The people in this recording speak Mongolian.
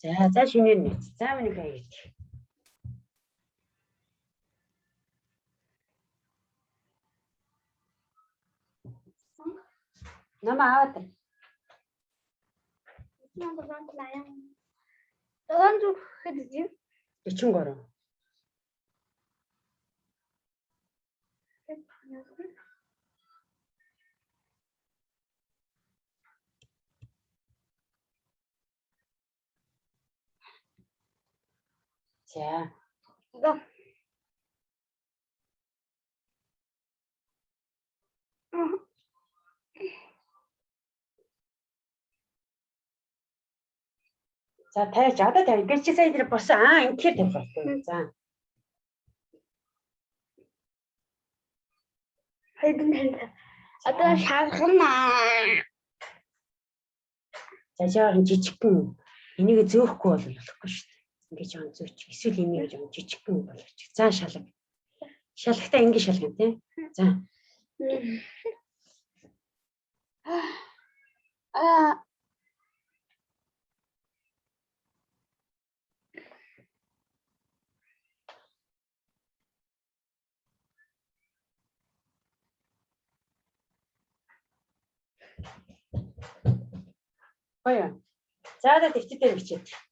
За шинээр нэг. За миний хаяг. Намаа аваад. Долоон зүрхэд юм. 43. За. За тавьж одоо тавь. Би чи сая дээр босон. Ингэхээр тавих байхгүй. За. Одоо шалгана. За жаахан жижигхэн энийг зөөхгүй бол болохгүй шүү дээ. Ингээ жаахан зөөч. Эсвэл энийг жаахан жижигхэн болгоч. За шалга. Шалгахтаа ингэ шалгана тий. За. Хоёо. За да төвчтэй бичээд.